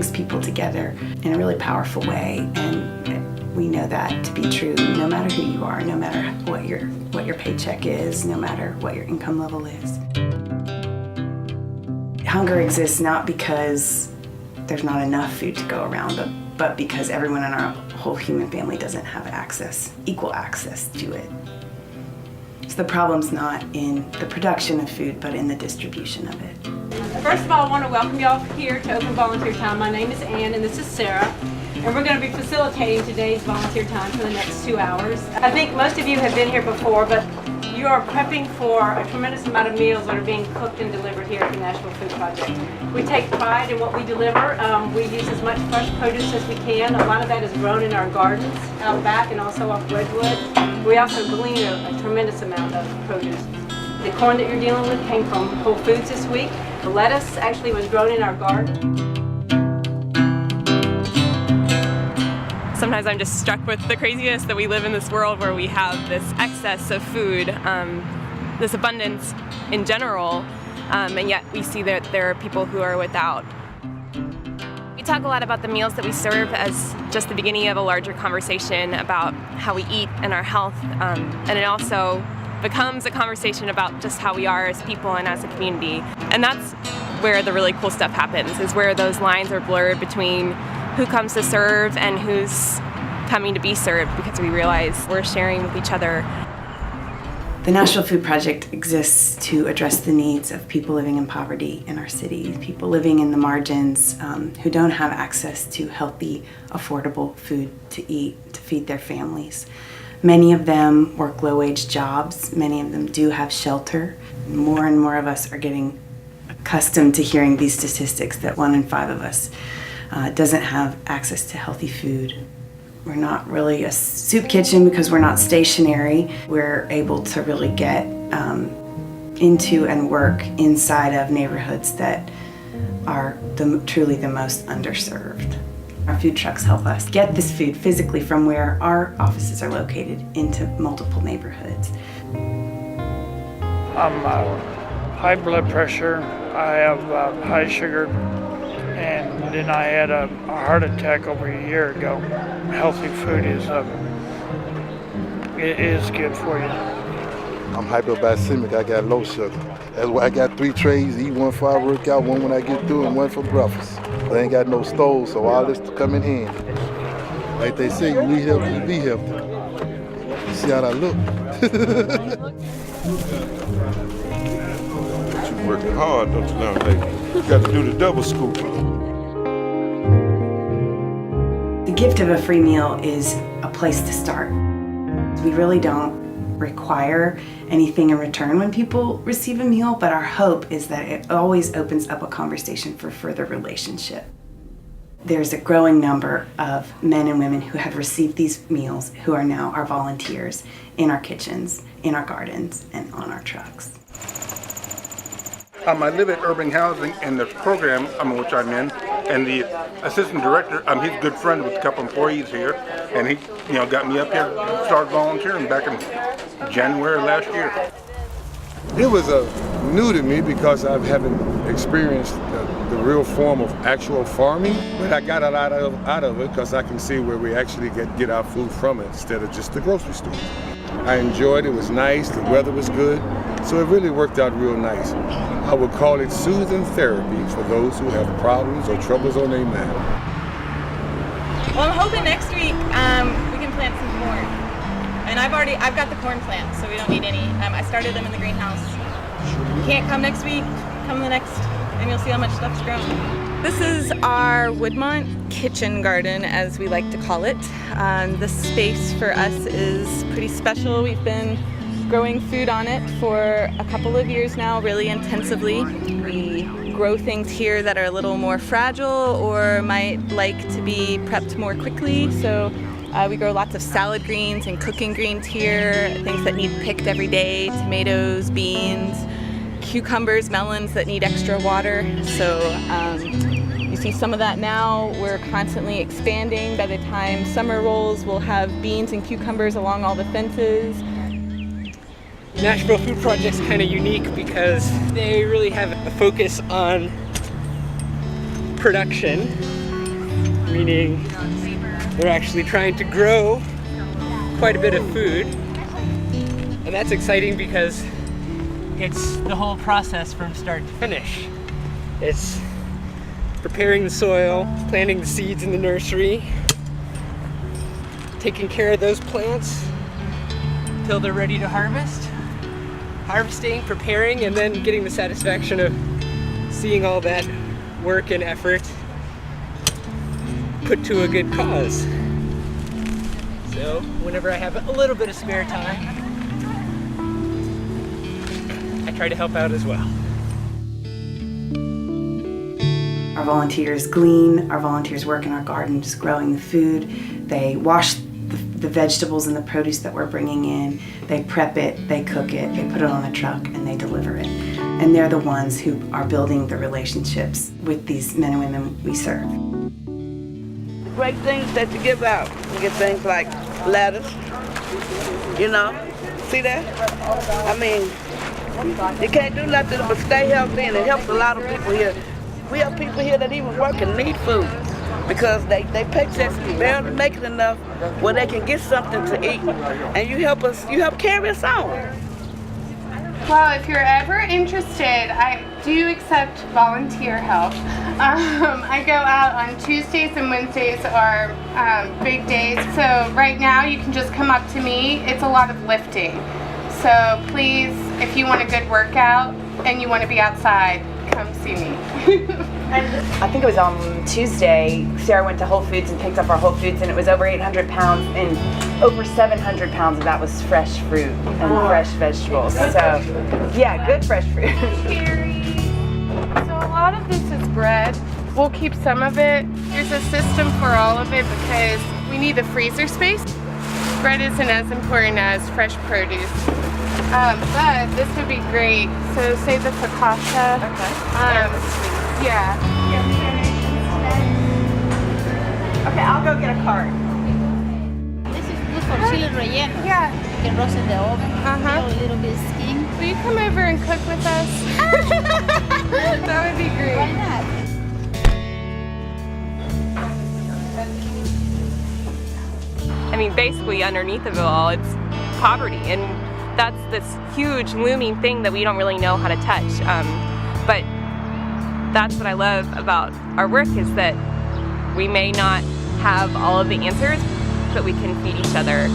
brings people together in a really powerful way, and we know that to be true no matter who you are, no matter what your paycheck is, no matter what your income level is. Hunger exists not because there's not enough food to go around, but because everyone in our whole human family doesn't have equal access to it. So the problem's not in the production of food, but in the distribution of it. First of all, I want to welcome y'all here to Open Volunteer Time. My name is Ann and this is Sarah, and we're going to be facilitating today's volunteer time for the next 2 hours. I think most of you have been here before, but you are prepping for a tremendous amount of meals that are being cooked and delivered here at the Nashville Food Project. We take pride in what we deliver. We use as much fresh produce as we can. A lot of that is grown in our gardens out back and also off Redwood. We also glean a tremendous amount of produce. The corn that you're dealing with came from Whole Foods this week. The lettuce actually was grown in our garden. Sometimes I'm just struck with the craziness that we live in this world where we have this excess of food, this abundance in general, and yet we see that there are people who are without. We talk a lot about the meals that we serve as just the beginning of a larger conversation about how we eat and our health, and it also becomes a conversation about just how we are as people and as a community. And that's where the really cool stuff happens, is where those lines are blurred between who comes to serve and who's coming to be served, because we realize we're sharing with each other. The Nashville Food Project exists to address the needs of people living in poverty in our city, people living in the margins who don't have access to healthy, affordable food to eat, to feed their families. Many of them work low-wage jobs. Many of them do have shelter. More and more of us are getting accustomed to hearing these statistics that 1 in 5 of us doesn't have access to healthy food. We're not really a soup kitchen because we're not stationary. We're able to really get into and work inside of neighborhoods that are truly the most underserved. Our food trucks help us get this food physically from where our offices are located into multiple neighborhoods. I'm high blood pressure, I have high sugar, and then I had a heart attack over a year ago. Healthy food is good for you. I'm hypoglycemic, I got low sugar. That's why I got 3 trays, eat one for I work out, one when I get through, and one for breakfast. I ain't got no stove, so all this to come in handy. Like they say, you eat healthy, you be healthy. You see how I look? You working hard, don't you nowadays? You got to do the double scoop. The gift of a free meal is a place to start. We really don't require anything in return when people receive a meal, but our hope is that it always opens up a conversation for further relationship. There's a growing number of men and women who have received these meals who are now our volunteers in our kitchens, in our gardens, and on our trucks. I live at Urban Housing, and the program which I'm in, and the assistant director, he's a good friend with a couple employees here, and he, got me up here, started volunteering back in January last year. It was new to me because I haven't experienced the real form of actual farming, but I got a lot out of it because I can see where we actually get our food from it instead of just the grocery store. I enjoyed it, it was nice, the weather was good, so it really worked out real nice. I would call it soothing therapy for those who have problems or troubles on their mind. Well, I'm hoping next week we can plant some corn. And I've got the corn plants, so we don't need any. I started them in the greenhouse. You can't come next week, come the next, and you'll see how much stuff's grown. This is our Woodmont kitchen garden, as we like to call it. The space for us is pretty special. We've been growing food on it for a couple of years now, really intensively. We grow things here that are a little more fragile or might like to be prepped more quickly. So we grow lots of salad greens and cooking greens here, things that need picked every day, tomatoes, beans, cucumbers, melons that need extra water. So you see some of that now. We're constantly expanding. By the time summer rolls, we'll have beans and cucumbers along all the fences. Nashville Food Project's kind of unique because they really have a focus on production meaning they're actually trying to grow quite a bit of food. And that's exciting because it's the whole process from start to finish. It's preparing the soil, planting the seeds in the nursery, taking care of those plants till they're ready to harvest, harvesting, preparing, and then getting the satisfaction of seeing all that work and effort put to a good cause. So whenever I have a little bit of spare time, I try to help out as well. Our volunteers glean, our volunteers work in our gardens growing the food, they wash the vegetables and the produce that we're bringing in, they prep it, they cook it, they put it on a truck, and they deliver it. And they're the ones who are building the relationships with these men and women we serve. Great things that you give out. You get things like lettuce, you know, see that? I mean, you can't do nothing but stay healthy, and it helps a lot of people here. We have people here that even work and need food because they paychecks barely making enough where they can get something to eat, and you help carry us on. Well, if you're ever interested, I do accept volunteer help. I go out on Tuesdays and Wednesdays are big days, so right now you can just come up to me. It's a lot of lifting. So please, if you want a good workout and you want to be outside, come see me. I think it was on Tuesday, Sarah went to Whole Foods and picked up our Whole Foods, and it was over 800 pounds, and over 700 pounds of that was fresh fruit and fresh vegetables. So, yeah, good fresh fruit. So a lot of this is bread. We'll keep some of it. There's a system for all of it because we need the freezer space. Bread isn't as important as fresh produce. But this would be great. So say the focaccia. Okay. Yeah. Okay, I'll go get a cart. This is good for chili relleno. Yeah. You can roast in the oven, a little bit of skin. Will you come over and cook with us? That would be great. Why not? I mean, basically underneath of it all, it's poverty, and that's this huge looming thing that we don't really know how to touch. But that's what I love about our work, is that we may not have all of the answers, but we can feed each other.